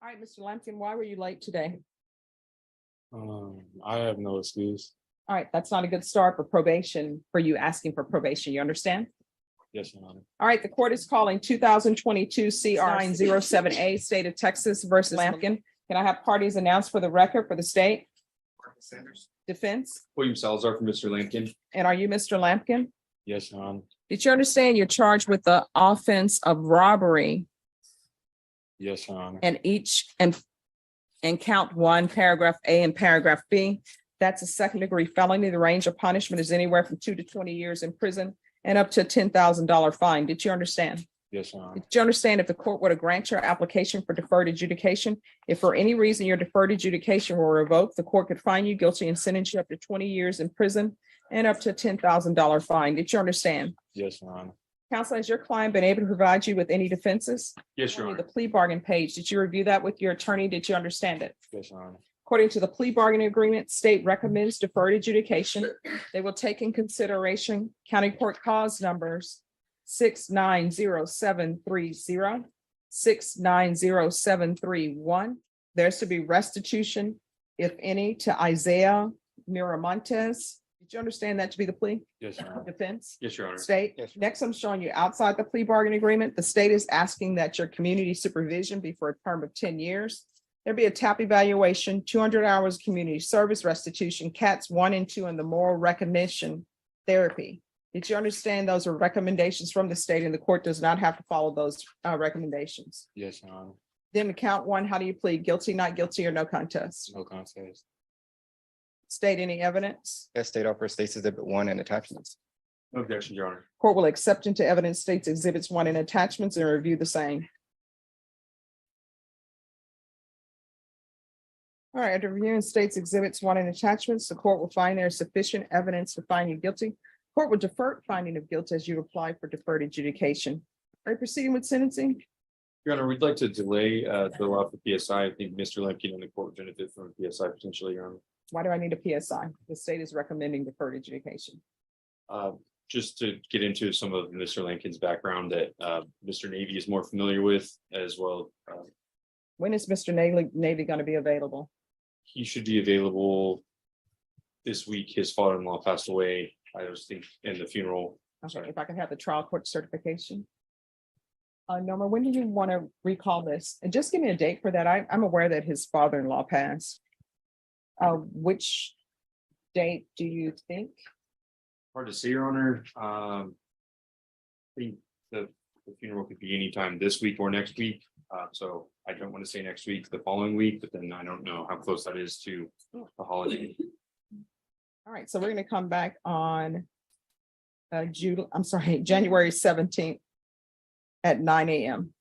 All right, Mr. Lampkin, why were you late today? I have no excuse. All right, that's not a good start for probation, for you asking for probation. You understand? Yes, Your Honor. All right, the court is calling 2022 CR 907A, State of Texas versus Lampkin. Can I have parties announced for the record for the state? Sanders. Defense? William Salazar for Mr. Lampkin. And are you Mr. Lampkin? Yes, Your Honor. Did you understand you're charged with the offense of robbery Yes, Your Honor. and count one, paragraph A and paragraph B? That's a second degree felony. The range of punishment is anywhere from 2 to 20 years in prison and up to a $10,000 fine. Did you understand? Yes, Your Honor. Did you understand if the court were to grant your application for deferred adjudication, if for any reason your deferred adjudication were revoked, the court could find you guilty and sentence you up to 20 years in prison and up to a $10,000 fine? Did you understand? Yes, Your Honor. Counsel, has your client been able to provide you with any defenses? Yes, Your Only Honor. the plea bargain page. Did you review that with your attorney? Did you understand it? Yes, Your Honor. According to the plea bargaining agreement, state recommends deferred adjudication. They will take in consideration county court cause numbers 690-730, 690-731. There's to be restitution, if any, to Isaiah Miramontes. Did you understand that to be the plea? Yes, Your Honor. Defense? Yes, Your Honor. State. Yes. Next, I'm showing you outside the plea bargaining agreement. The state is asking that your community supervision be for a term of 10 years. There'll be a TAP evaluation, 200 hours of community service restitution, CATs 1 and 2, and the moral recognition therapy. Did you understand those are recommendations from the state and the court does not have to follow those recommendations? Yes, Your Honor. Then count one, how do you plead? Guilty, not guilty, or no contest? No contest. State any evidence? Yes, state offer states exhibit 1 and attachments. No objection, Your Honor. Court will accept into evidence states exhibits 1 and attachments and review the same. All right, after reviewing states exhibits 1 and attachments, the court will find there is sufficient evidence to find you guilty. Court will defer finding of guilt as you apply for deferred adjudication. Are you proceeding with sentencing? Your Honor, we'd like to delay the allow for PSI. I think Mr. Lampkin and the court would benefit from a PSI potentially, Your Honor. Why do I need a PSI? The state is recommending deferred adjudication. Just to get into some of Mr. Lampkin's background that Mr. Navy is more familiar with as well. When is Mr. Navy going to be available? He should be available this week. His father-in-law passed away, I just think, in the funeral. Okay, if I can have the trial court certification. Norma, when do you want to recall this? And just give me a date for that. I'm aware that his father-in-law passed. Which date do you think? Hard to say, Your Honor. I think the funeral could be anytime this week or next week. So I don't want to say next week, the following week, but then I don't know how close that is to the holiday. All right, so we're going to come back on January 17th at 9 a.m.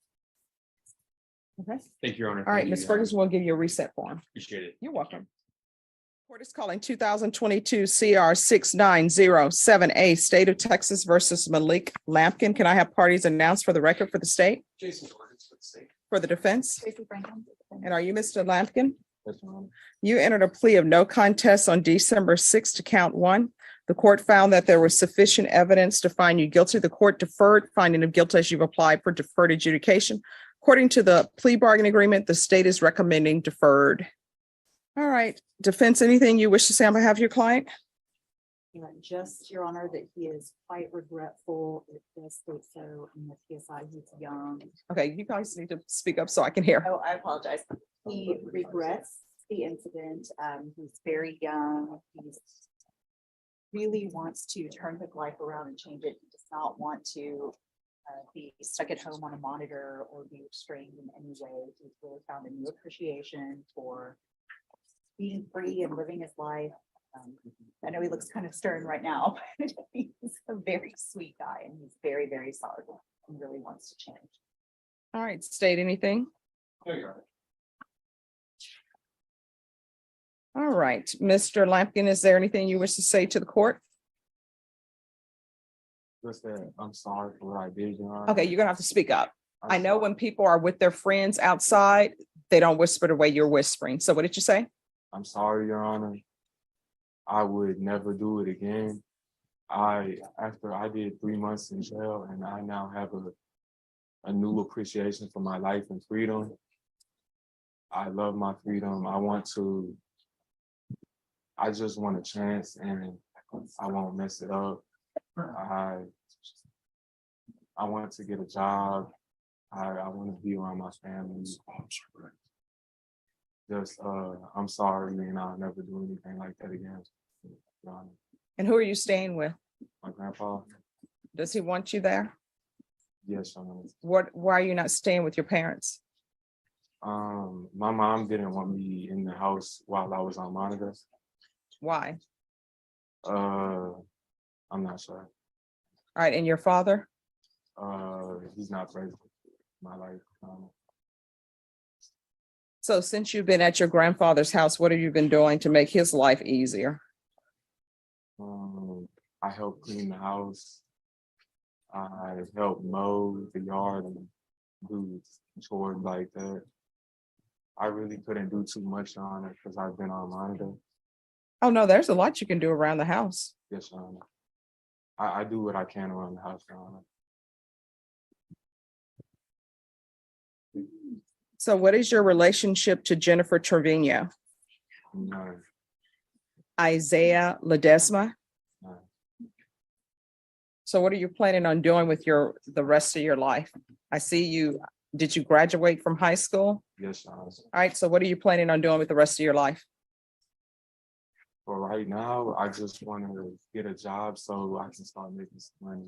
Okay, Thank you, Your Honor. all right, Thank Ms. you. Ferguson will give you a reset form. Appreciate it. You're welcome. Court is calling 2022 CR 6907A, State of Texas versus Malik Lampkin. Can I have parties announced for the record for the state, Jason Gordon's for the state. for the defense? And are you Mr. Lampkin? Yes, Your Honor. You entered a plea of no contest on December 6th to count 1. The court found that there was sufficient evidence to find you guilty. The court deferred finding of guilt as you've applied for deferred adjudication. According to the plea bargaining agreement, the state is recommending deferred. All right, defense, anything you wish to say on behalf of your client? Just, Your Honor, that he is quite regretful. It does state so in the PSI. He's young. Okay, you guys need to speak up so I can hear. Oh, I apologize. He regrets the incident. He's very young. He's really wants to turn his life around and change it. He does not want to be stuck at home on a monitor or be restrained in any way. He's really found a new appreciation for being free and living his life. I know he looks kind of stern right now, but he's a very sweet guy and he's very, very sorry and really wants to change. All right, state anything? No, Your Honor. All right, Mr. Lampkin, is there anything you wish to say to the court? Just that I'm sorry for what I did, Your Honor. Okay, you're gonna have to speak up. I'm I know sorry. when people are with their friends outside, they don't whisper the way you're whispering. So what did you say? I'm sorry, Your Honor. I would never do it again. After I did 3 months in jail and I now have a new appreciation for my life and freedom. I love my freedom. I just want a chance and I won't mess it up. I want to get a job. I want to be around my family. Just, I'm sorry and I'll never do anything like that again. And who are you staying with? My grandpa, Does he want you there? yes, Your Honor. Why are you not staying with your parents? My mom didn't want me in the house while I was on monitor. Why? I'm not sure. All right, and your father? He's not present in my life. So since you've been at your grandfather's house, what have you been doing to make his life easier? I help clean the house. I help mow the yard and do chores like that. I really couldn't do too much on it because I've been on monitor. Oh, no, there's a lot you can do around the house. Yes, Your Honor. I do what I can around the house, Your Honor. So what is your relationship to Jennifer Trevino? No, Isaiah Ledesma? no. So what are you planning on doing with the rest of your life? I see you, did you graduate from high school? Yes, Your Honor. All right, so what are you planning on doing with the rest of your life? For right now, I just want to get a job so I can start making some money.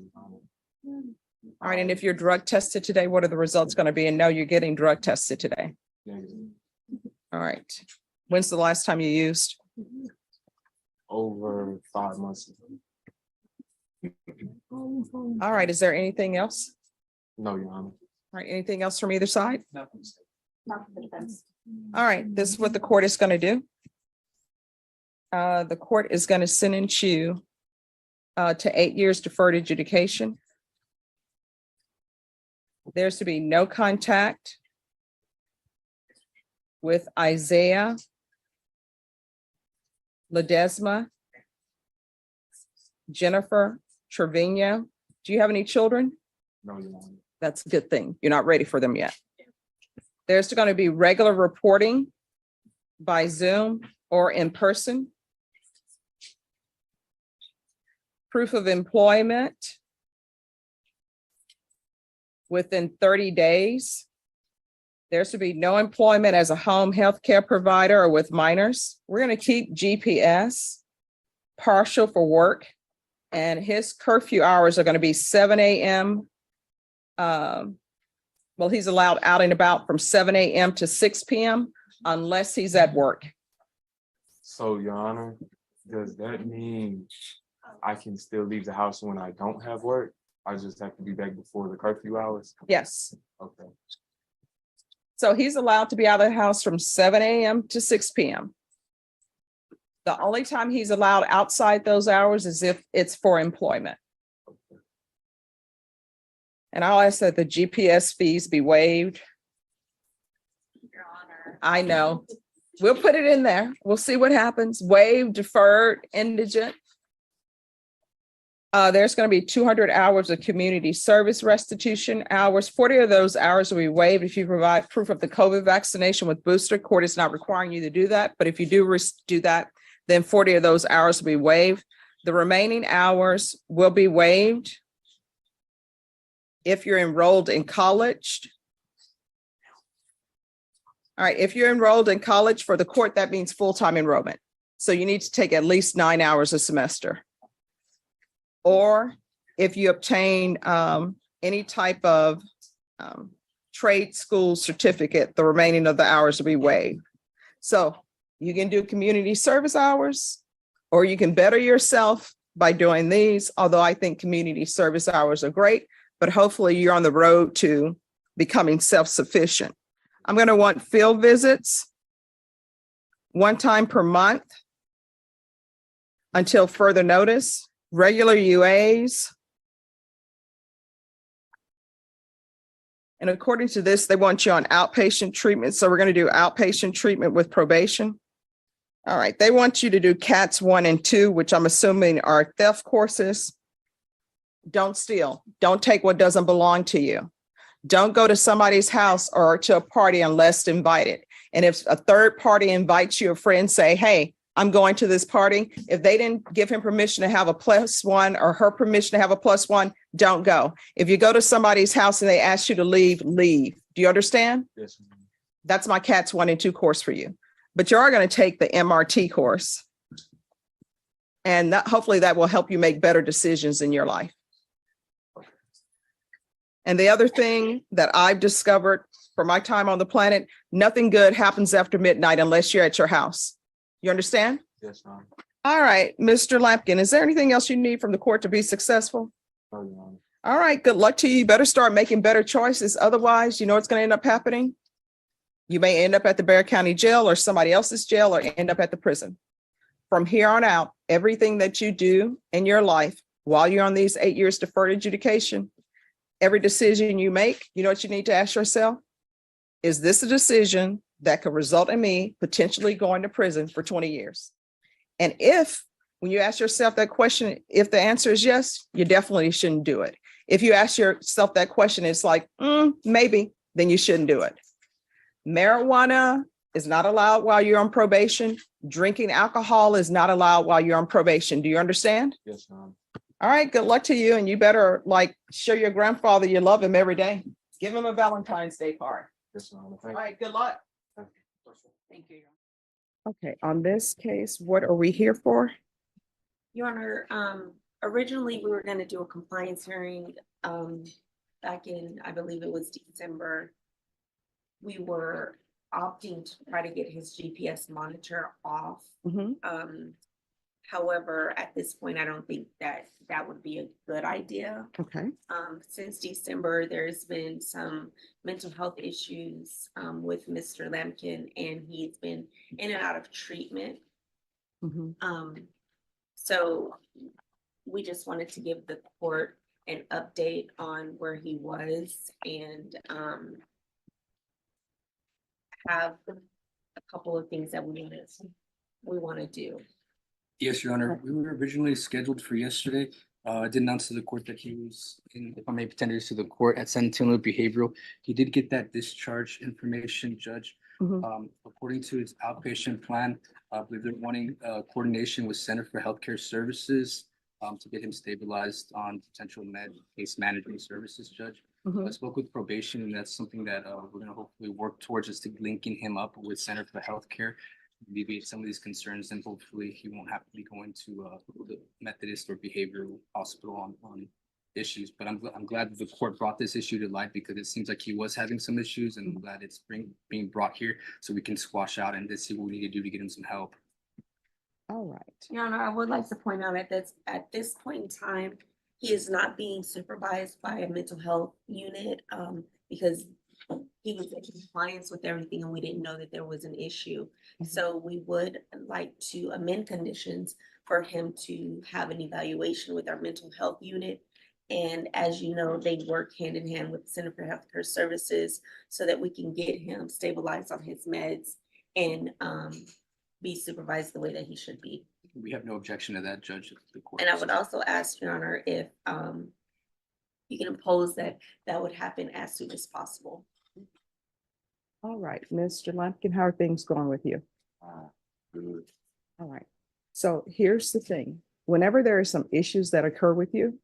All right, and if you're drug tested today, what are the results going to be? And no, you're getting drug tested today. Negative. All right. When's the last time you used? Over 5 months ago. All right, is there anything else? No, Your Honor. All right, anything else from either side? Not for the defense. All right, this is what the court is going to do. The court is going to sentence you to 8 years deferred adjudication. There's to be no contact with Isaiah Ledesma, Jennifer Trevino. Do you have any children? No, Your Honor. That's a good thing. You're not ready for them yet. There's going to be regular reporting by Zoom or in person. Proof of employment within 30 days. There's to be no employment as a home health care provider or with minors. We're going to keep GPS partial for work, and his curfew hours are going to be 7 a.m. Well, he's allowed out and about from 7 a.m. to 6 p.m. unless he's at work. So, Your Honor, does that mean I can still leave the house when I don't have work? I just have to be back before the curfew hours? Yes. Okay. So he's allowed to be out of the house from 7 a.m. to 6 p.m. The only time he's allowed outside those hours is if it's for employment. And I'll ask that the GPS fees be waived. Your Honor. I know. We'll put it in there. We'll see what happens. Waived, deferred, indigent. There's going to be 200 hours of community service restitution hours. 40 of those hours will be waived if you provide proof of the COVID vaccination with booster. Court is not requiring you to do that, but if you do that, then 40 of those hours will be waived. The remaining hours will be waived if you're enrolled in college. All right, if you're enrolled in college for the court, that means full-time enrollment. So you need to take at least 9 hours a semester. Or if you obtain any type of trade school certificate, the remaining of the hours will be waived. So you can do community service hours, or you can better yourself by doing these, although I think community service hours are great, but hopefully you're on the road to becoming self-sufficient. I'm going to want field visits 1 time per month until further notice. Regular UAs. And according to this, they want you on outpatient treatment. So we're going to do outpatient treatment with probation. All right. They want you to do CATs 1 and 2, which I'm assuming are theft courses. Don't steal. Don't take what doesn't belong to you. Don't go to somebody's house or to a party unless invited. And if a third party invites you, a friend, say, hey, I'm going to this party. If they didn't give him permission to have a +1 or her permission to have a +1, don't go. If you go to somebody's house and they ask you to leave, leave. Do you understand? Yes, ma'am. That's my CATS 1 and 2 course for you. But you are going to take the MRT course. And hopefully that will help you make better decisions in your life. And the other thing that I've discovered for my time on the planet, nothing good happens after midnight unless you're at your house. You understand? Yes, ma'am. All right, Mr. Lampkin, is there anything else you need from the court to be successful? No, Your Honor. All right, good luck to you. You better start making better choices. Otherwise, you know what's going to end up happening? You may end up at the Bexar County Jail or somebody else's jail or end up at the prison. From here on out, everything that you do in your life while you're on these 8 years deferred adjudication, every decision you make, you know what you need to ask yourself? Is this a decision that could result in me potentially going to prison for 20 years? And if, when you ask yourself that question, if the answer is yes, you definitely shouldn't do it. If you ask yourself that question, it's like, maybe, then you shouldn't do it. Marijuana is not allowed while you're on probation. Drinking alcohol is not allowed while you're on probation. Do you understand? Yes, ma'am. All right, good luck to you. And you better show your grandfather you love him every day. Give him a Valentine's Day card. Yes, ma'am. All Thank you. right, good luck. Thank you. Okay, on this case, what are we here for? Your Honor, originally we were gonna do a compliance hearing, back in, I believe it was December. We were opting to try to get his GPS monitor off. However, at this point, I don't think that that would be a good idea. Okay, Since December, there's been some mental health issues, with Mr. Lampkin, and he's been in and out of treatment. So we just wanted to give the court an update on where he was and have a couple of things that we want to do. Yes, Your Honor. We were originally scheduled for yesterday. I did announce to the court that he was in, if I may pretend to the court at San Antonio Behavioral. He did get that discharge information, Judge. According to his outpatient plan, I believe they're wanting coordination with Center for Healthcare Services to get him stabilized on potential case management services, Judge. I spoke with probation, and that's something that we're gonna hopefully work towards, is to linking him up with Center for Healthcare, alleviate some of these concerns, and hopefully he won't have to be going to the Methodist or behavioral hospital on issues. But I'm glad that the court brought this issue to light, because it seems like he was having some issues, and I'm glad it's being brought here so we can squash out and see what we need to do to get him some help. all right. Your Honor, I would like to point out at this point in time, he is not being supervised by a mental health unit, because he was in compliance with everything and we didn't know that there was an issue. So we would like to amend conditions for him to have an evaluation with our mental health unit. And as you know, they work hand in hand with the Center for Healthcare Services so that we can get him stabilized on his meds and be supervised the way that he should be. We have no objection to that, Judge. The court. And I would also ask, Your Honor, if you can impose that would happen as soon as possible. All right, Mr. Lampkin, how are things going with you? Good. All right. So here's the thing. Whenever there are some issues that occur with you,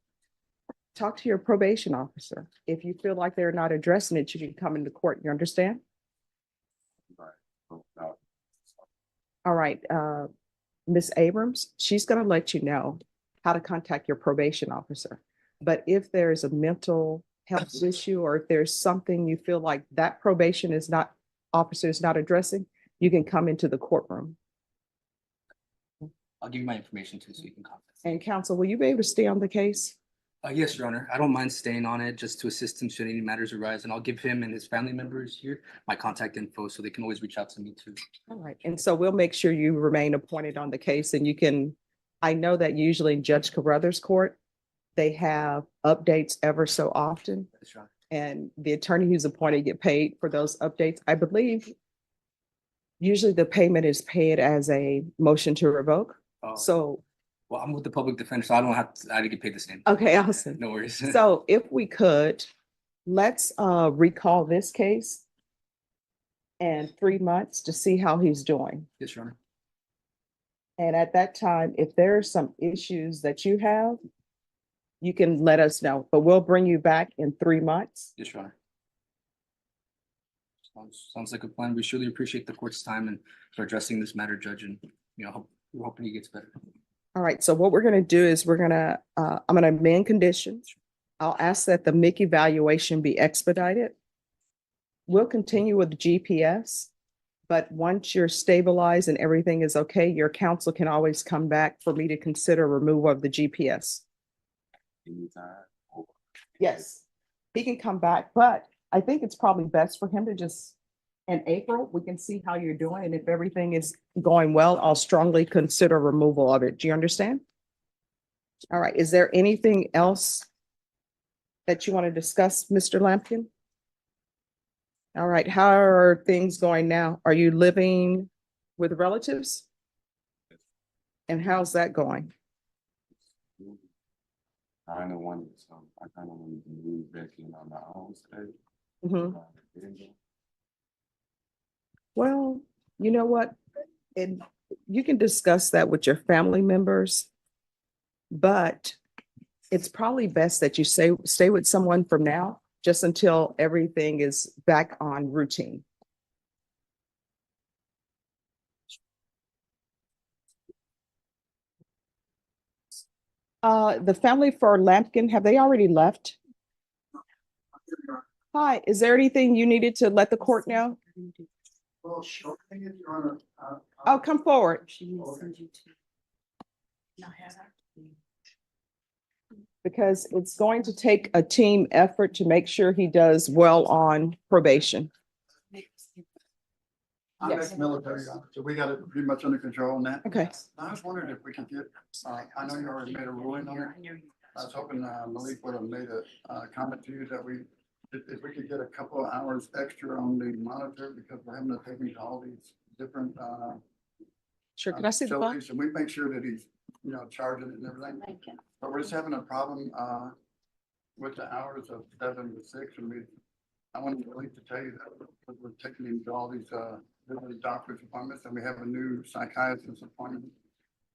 talk to your probation officer. If you feel like they're not addressing it, you can come into court. You understand? All right. Ms. Abrams, she's going to let you know how to contact your probation officer. But if there's a mental health issue, or if there's something you feel like that probation officer is not addressing, you can come into the courtroom. I'll give you my information too, so you can contact. And counsel, will you be able to stay on the case? Yes, Your Honor. I don't mind staying on it just to assist him should any matters arise, and I'll give him and his family members here my contact info so they can always reach out to me too. All right. And so we'll make sure you remain appointed on the case, and you can, I know that usually in Judge Carruthers Court, they have updates ever so often. Yes, Your Honor. And the attorney who's appointed get paid for those updates. I believe usually the payment is paid as a motion to revoke. So, Well, I'm with the public defender, so I don't have to, I get paid the same. okay, awesome. No worries. So if we could, let's recall this case. and 3 months to see how he's doing. Yes, Your Honor. And at that time, if there are some issues that you have, you can let us know, but we'll bring you back in 3 months. Yes, Your Honor. Sounds like a plan. We surely appreciate the court's time and for addressing this matter, Judge, and, we're hoping he gets better. All right, so what we're gonna do is I'm gonna amend conditions. I'll ask that the MIC evaluation be expedited. We'll continue with the GPS, but once you're stabilized and everything is okay, your counsel can always come back for me to consider removal of the GPS. Yes, he can come back, but I think it's probably best for him to just, in April, we can see how you're doing, and if everything is going well, I'll strongly consider removal of it. Do you understand? All right, is there anything else that you want to discuss, Mr. Lampkin? All right, how are things going now? Are you living with relatives? And how's that going? I kind of wanted to move back in on my own state. Mhm. Well, you know what? And you can discuss that with your family members, but it's probably best that you stay with someone from now, just until everything is back on routine. The family for Lampkin, have they already left? Hi, is there anything you needed to let the court know? Well, sure thing if you wanna, Oh, come forward. Because it's going to take a team effort to make sure he does well on probation. I'm Yes. ex-military, so we got it pretty much under control on that. Okay. I was wondering if we could get, I know you already made a ruling on it. I was hoping Malik would have made a comment to you that if we could get a couple of hours extra on the monitor, because we're having to take him to all these different Sure, can I see the phone? facilities, and we make sure that he's, charging it and everything. But we're just having a problem with the hours of 7 to 6, and I wanted Malik to tell you that because we're taking him to all these different doctor's appointments, and we have a new psychiatrist appointment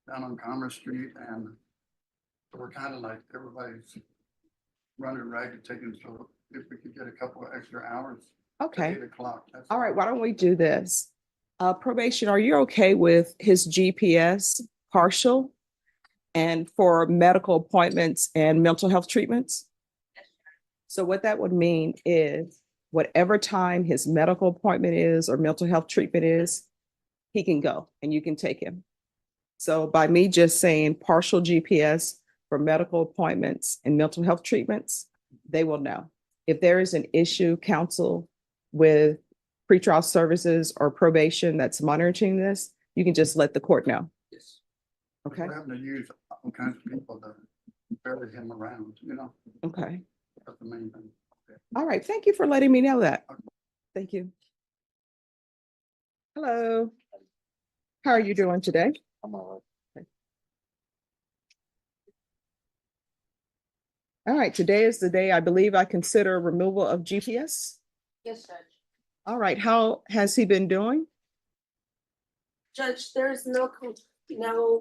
down on Commerce Street, and we're kind of like everybody's running ragged taking, so if we could get a couple of extra hours. at Okay, 8 o'clock. that's all right, why don't we do this? Probation, are you okay with his GPS partial and for medical appointments and mental health treatments? So what that would mean is whatever time his medical appointment is or mental health treatment is, he can go and you can take him. So by me just saying partial GPS for medical appointments and mental health treatments, they will know. If there is an issue, counsel, with pretrial services or probation that's monitoring this, you can just let the court know. Yes. Okay, We're having to use all kinds of people to ferry him around, okay. that's the main thing. All right, thank you for letting me know that. Thank you. Hello. How are you doing today? I'm all right. All right, today is the day I believe I consider removal of GPS. Yes, Judge. All right, how has he been doing? Judge, there's no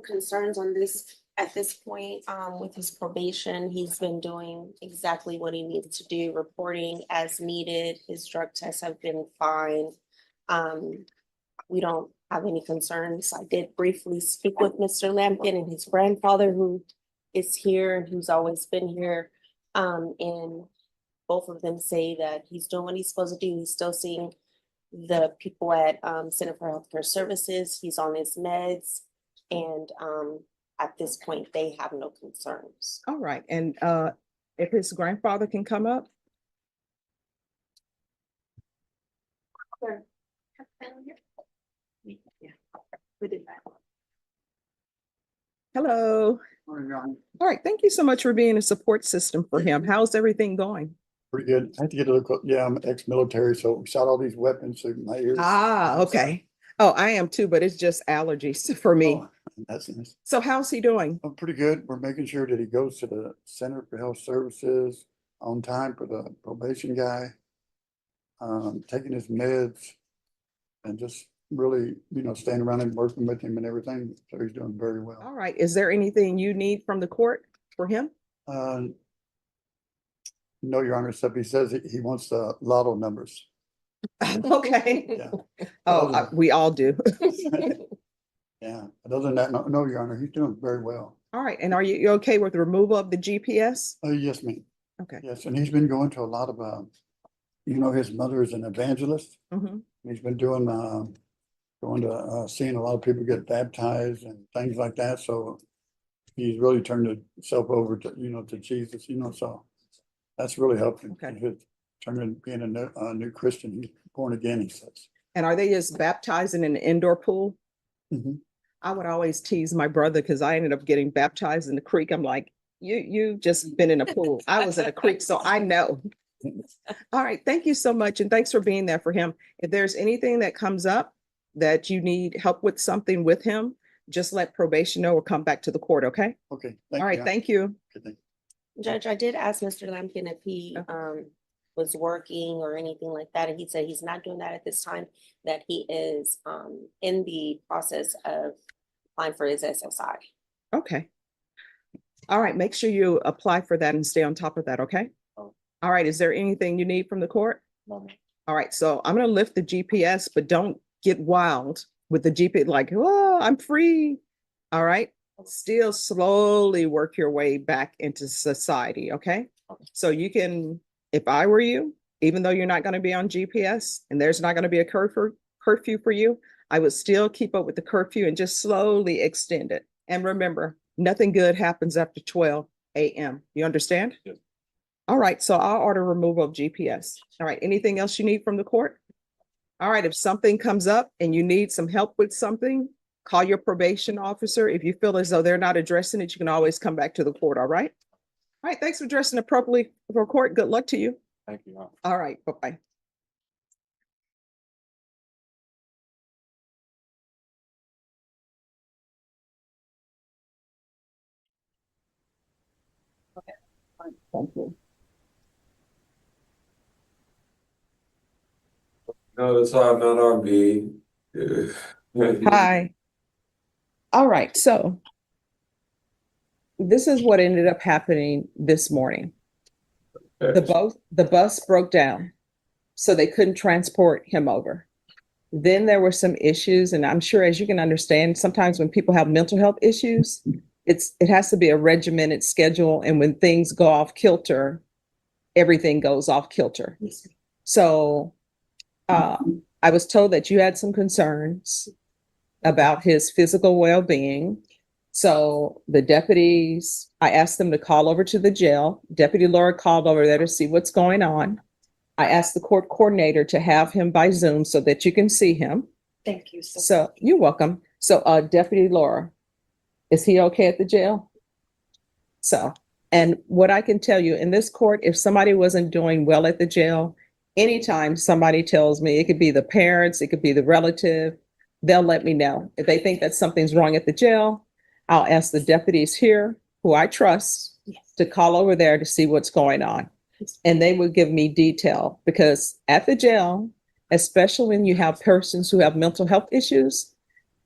concerns on this at this point, with his probation. He's been doing exactly what he needs to do, reporting as needed. His drug tests have been fine. We don't have any concerns. I did briefly speak with Mr. Lampkin and his grandfather, who is here and who's always been here. And both of them say that he's doing what he's supposed to do. He's still seeing the people at Center for Healthcare Services. He's on his meds. And at this point, they have no concerns. All right, and if his grandfather can come up? Hello. Morning, John. All right, thank you so much for being a support system for him. How's everything going? Pretty good. I had to get a look, yeah, I'm ex-military, so we shot all these weapons through my ears. Ah, okay. Oh, I am too, but it's just allergies for me. Oh, that's nice. So how's he doing? I'm pretty good. We're making sure that he goes to the Center for Health Services on time for the probation guy. Taking his meds. and just really, staying around and working with him and everything. So he's doing very well. All right. Is there anything you need from the court for him? No, Your Honor, except he says he wants the lotto numbers. Okay. Yeah. Oh, we all do. Yeah. But other than that, no, Your Honor, he's doing very well. All right. And are you okay with the removal of the GPS? Yes, ma'am. Okay. Yes, and he's been going to a lot of, his mother is an evangelist. Mhm. He's been doing, going to, seeing a lot of people get baptized and things like that. So he's really turned himself over to, to Jesus, so that's really helped him. Okay. His turning, being a new Christian, he's born again, he says. And are they just baptizing in an indoor pool? Mhm. I would always tease my brother because I ended up getting baptized in the creek. I'm like, you just been in a pool. I was in a creek, so I know. All right. Thank you so much. And thanks for being there for him. If there's anything that comes up that you need help with something with him, just let probation know or come back to the court. Okay. Okay. All right. Thank you. Good thing. Judge, I did ask Mr. Lampkin if he was working or anything like that, and he said he's not doing that at this time, that he is in the process of applying for his SSI. Okay. All right. Make sure you apply for that and stay on top of that. Okay. Oh. All right. Is there anything you need from the court? No, ma'am. All right. So I'm going to lift the GPS, but don't get wild with the GPS. Like, oh, I'm free. All right. Still slowly work your way back into society. Okay. So you can, if I were you, even though you're not going to be on GPS and there's not going to be a curfew for you, I would still keep up with the curfew and just slowly extend it. And remember, nothing good happens after 12 a.m. You understand? Yes. All right. So I'll order removal of GPS. All right. Anything else you need from the court? All right. If something comes up and you need some help with something, call your probation officer. If you feel as though they're not addressing it, you can always come back to the court. All right. All right. Thanks for dressing appropriately for court. Good luck to you. Thank you. All right. Bye-bye. Okay. Fine. Thank you. No, that's why I'm not on B. Hi. All right. So this is what ended up happening this morning. The bus broke down, so they couldn't transport him over. Then there were some issues, and I'm sure, as you can understand, sometimes when people have mental health issues, it has to be a regimented schedule, and when things go off kilter, everything goes off kilter. So I was told that you had some concerns about his physical well-being. So the deputies, I asked them to call over to the jail. Deputy Laura called over there to see what's going on. I asked the court coordinator to have him by Zoom so that you can see him. Thank you. So you're welcome. So Deputy Laura, is he okay at the jail? So, and what I can tell you in this court, if somebody wasn't doing well at the jail, anytime somebody tells me, it could be the parents, it could be the relative, they'll let me know. If they think that something's wrong at the jail, I'll ask the deputies here, who I trust, to call over there to see what's going on. And they will give me detail, because at the jail, especially when you have persons who have mental health issues,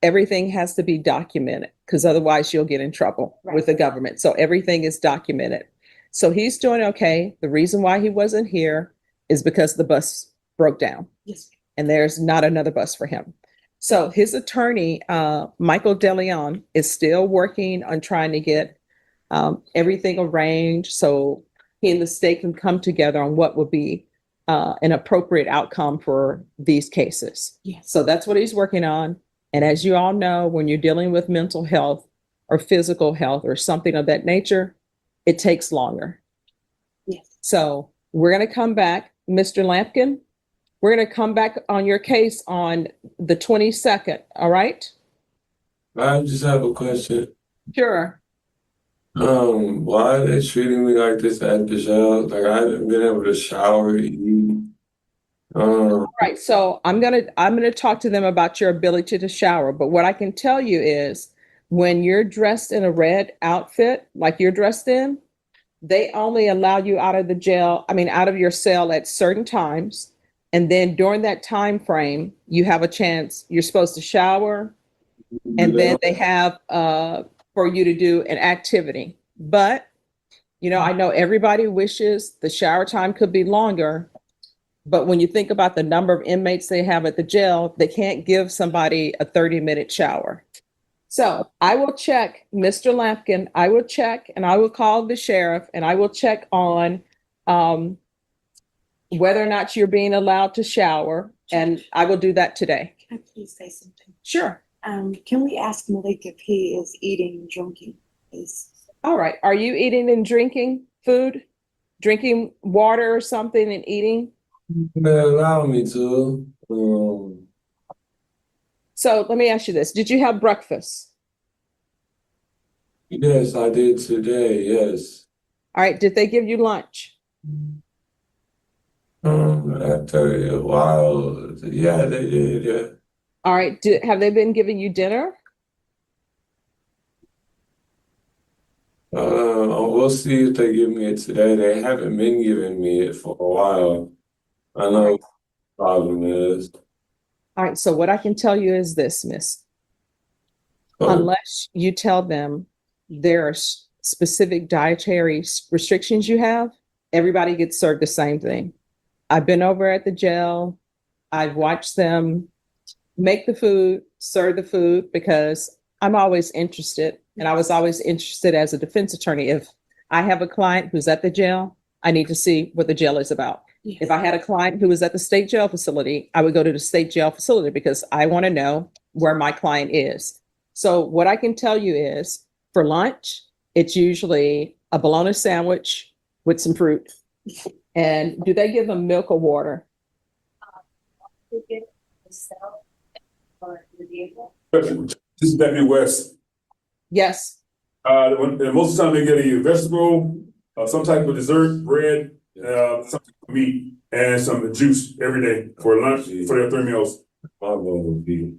everything has to be documented, because otherwise you'll get in trouble with the government. So everything is documented. So he's doing okay. The reason why he wasn't here is because the bus broke down. Yes. And there's not another bus for him. So his attorney, Michael DeLeon, is still working on trying to get everything arranged so he and the state can come together on what would be an appropriate outcome for these cases. Yes. So that's what he's working on. And as you all know, when you're dealing with mental health or physical health or something of that nature, it takes longer. Yes. So we're going to come back, Mr. Lampkin. We're going to come back on your case on the 22nd. All right? I just have a question. Sure. Why are they treating me like this at the jail? Like, I haven't been able to shower, eat. All right. So I'm gonna talk to them about your ability to shower. But what I can tell you is, when you're dressed in a red outfit like you're dressed in, they only allow you out of the jail, out of your cell at certain times. And then during that time frame, you have a chance, you're supposed to shower, and then they have for you to do an activity. But, you know, I know everybody wishes the shower time could be longer, but when you think about the number of inmates they have at the jail, they can't give somebody a 30-minute shower. So I will check, Mr. Lampkin, I will check, and I will call the sheriff, and I will check on whether or not you're being allowed to shower, and I will do that today. Can I please say something? Sure. Can we ask Malik if he is eating and drinking? Please. All right. Are you eating and drinking food? Drinking water or something and eating? They allow me to. So let me ask you this. Did you have breakfast? Yes, I did today. Yes. All right. Did they give you lunch? After a while, yeah, they did. Yeah. All right. Have they been giving you dinner? We'll see if they give me it today. They haven't been giving me it for a while. I know what the problem is. All right. So what I can tell you is this, miss. Oh, Unless you tell them there are specific dietary restrictions you have, everybody gets served the same thing. I've been over at the jail. I've watched them make the food, serve the food, because I'm always interested. And I was always interested as a defense attorney. If I have a client who's at the jail, I need to see what the jail is about. Yes. If I had a client who was at the state jail facility, I would go to the state jail facility because I want to know where my client is. So what I can tell you is for lunch, it's usually a bologna sandwich with some fruit. And do they give them milk or water? This is Deputy West. Yes. And most of the time they get a vegetable, some type of dessert, bread, something for meat, and some juice every day for lunch for their 3 meals. my vote would be.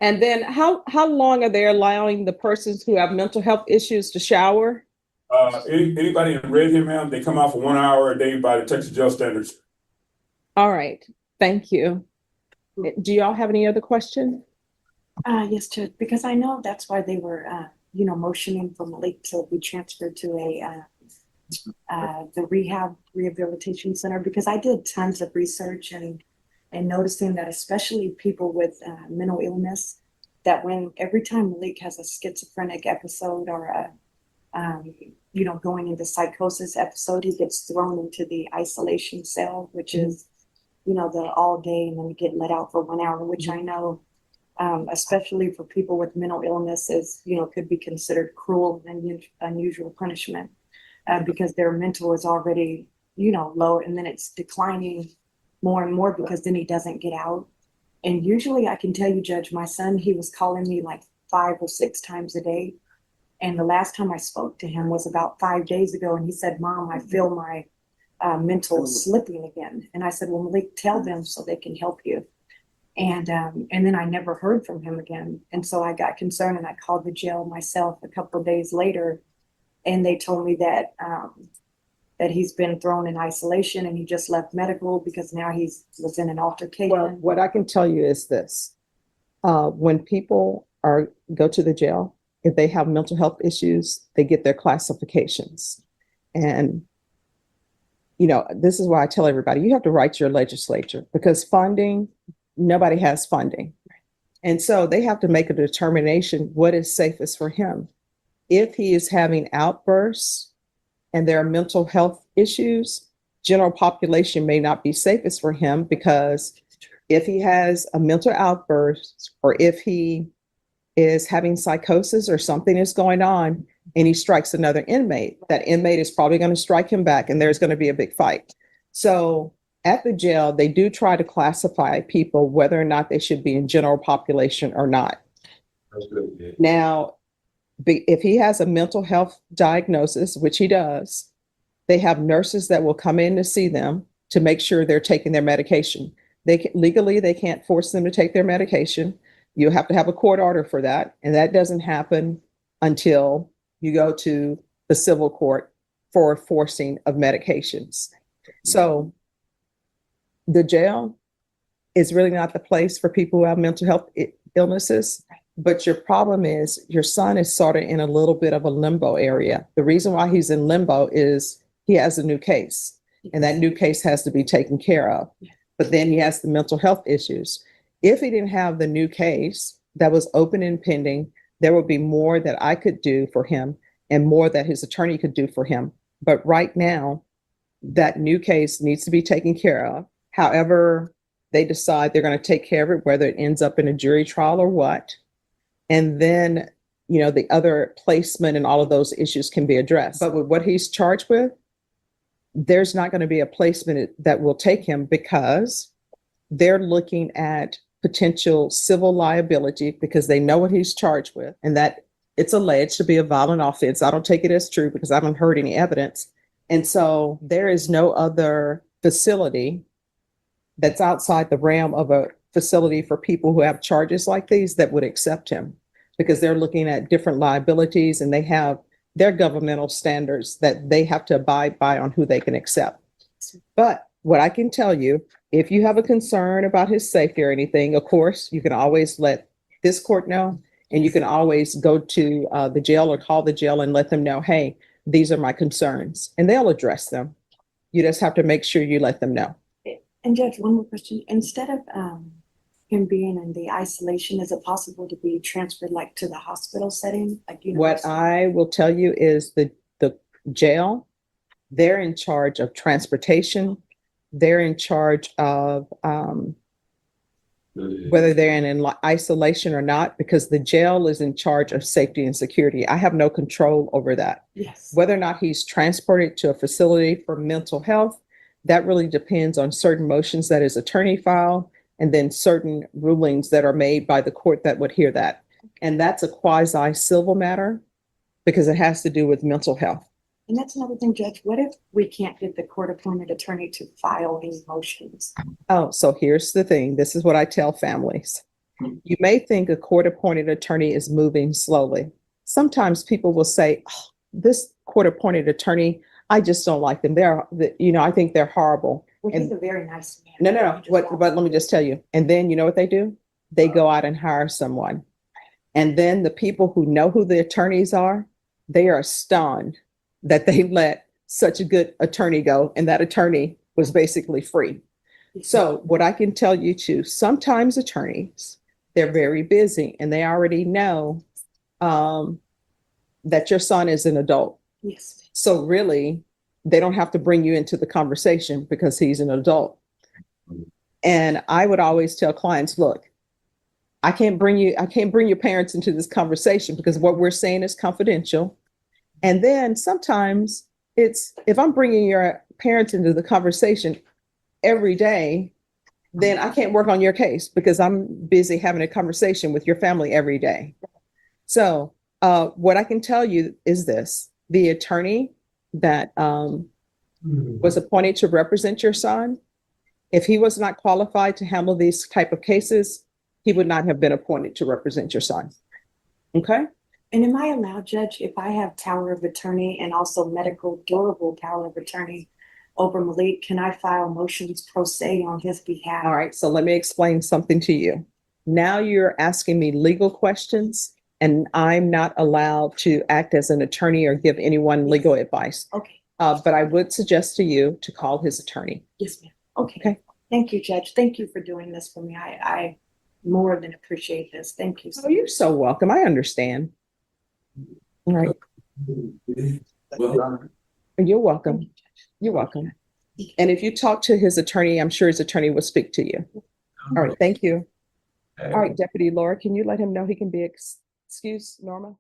And then how long are they allowing the persons who have mental health issues to shower? Anybody in Red here, ma'am, they come out for 1 hour a day by the Texas jail standards. All right. Thank you. Do y'all have any other questions? Yes, Judge, because I know that's why they were, motioning for Malik to be transferred to the rehabilitation center, because I did tons of research and noticing that especially people with mental illness, that every time Malik has a schizophrenic episode or going into psychosis episode, he gets thrown into the isolation cell, which is, the all day, and then you get let out for 1 hour, which I know, especially for people with mental illness is, could be considered cruel and unusual punishment because their mental is already, low, and then it's declining more and more because then he doesn't get out. And usually I can tell you, Judge, my son, he was calling me like 5 or 6 times a day. And the last time I spoke to him was about 5 days ago. And he said, Mom, I feel my mental slipping again. And I said, well, Malik, tell them so they can help you. And then I never heard from him again. And so I got concerned and I called the jail myself a couple of days later. And they told me that that he's been thrown in isolation and he just left medical because now was in an altercation. Well, what I can tell you is this. When people go to the jail, if they have mental health issues, they get their classifications. And, this is why I tell everybody, you have to write your legislature because funding, nobody has funding. And so they have to make a determination what is safest for him. If he is having outbursts and there are mental health issues, general population may not be safest for him because if he has a mental outburst or if he is having psychosis or something is going on and he strikes another inmate, that inmate is probably going to strike him back and there's going to be a big fight. So at the jail, they do try to classify people whether or not they should be in general population or not. Now, if he has a mental health diagnosis, which he does, they have nurses that will come in to see them to make sure they're taking their medication. Legally, they can't force them to take their medication. You have to have a court order for that. And that doesn't happen until you go to the civil court for forcing of medications. So the jail is really not the place for people who have mental health illnesses. But your problem is your son is sort of in a little bit of a limbo area. The reason why he's in limbo is he has a new case, and that new case has to be taken care of. But then he has the mental health issues. If he didn't have the new case that was open and pending, there would be more that I could do for him and more that his attorney could do for him. But right now, that new case needs to be taken care of. However, they decide they're going to take care of it, whether it ends up in a jury trial or what. And then, the other placement and all of those issues can be addressed. But with what he's charged with, there's not going to be a placement that will take him because they're looking at potential civil liability because they know what he's charged with and that it's alleged to be a violent offense. I don't take it as true because I haven't heard any evidence. And so there is no other facility that's outside the realm of a facility for people who have charges like these that would accept him because they're looking at different liabilities and they have their governmental standards that they have to abide by on who they can accept. But what I can tell you, if you have a concern about his safety or anything, of course, you can always let this court know, and you can always go to the jail or call the jail and let them know, hey, these are my concerns, and they'll address them. You just have to make sure you let them know. And Judge, one more question. Instead of him being in the isolation, is it possible to be transferred like to the hospital setting? What I will tell you is the jail, they're in charge of transportation. They're in charge of whether they're in isolation or not, because the jail is in charge of safety and security. I have no control over that. Yes. Whether or not he's transported to a facility for mental health, that really depends on certain motions that his attorney filed and then certain rulings that are made by the court that would hear that. And that's a quasi-civil matter because it has to do with mental health. And that's another thing, Judge. What if we can't get the court-appointed attorney to file any motions? Oh, so here's the thing. This is what I tell families. You may think a court-appointed attorney is moving slowly. Sometimes people will say, oh, this court-appointed attorney, I just don't like them. I think they're horrible. Well, he's And a very nice man. no. But let me just tell you. And then you know what they do? They go out and hire someone. And then the people who know who the attorneys are, they are stunned that they let such a good attorney go. And that attorney was basically free. So what I can tell you too, sometimes attorneys, they're very busy and they already know that your son is an adult. Yes. So really, they don't have to bring you into the conversation because he's an adult. And I would always tell clients, look, I can't bring your parents into this conversation because what we're saying is confidential. And then sometimes if I'm bringing your parents into the conversation every day, then I can't work on your case because I'm busy having a conversation with your family every day. So what I can tell you is this: the attorney that was appointed to represent your son, if he was not qualified to handle these type of cases, he would not have been appointed to represent your son. Okay? And am I allowed, Judge, if I have power of attorney and also medical durable power of attorney over Malik, can I file motions pro se on his behalf? All right, so let me explain something to you. Now you're asking me legal questions, and I'm not allowed to act as an attorney or give anyone legal advice. Okay. But I would suggest to you to call his attorney. Yes, ma'am. Okay. Thank you, Judge. Thank you for doing this for me. I more than appreciate this. Thank you. Oh, you're so welcome. I understand. All right. Well, You're welcome. You're welcome. And if you talk to his attorney, I'm sure his attorney will speak to you. All right. Thank you. All right, Deputy Laura, can you let him know he can be excused, Norma?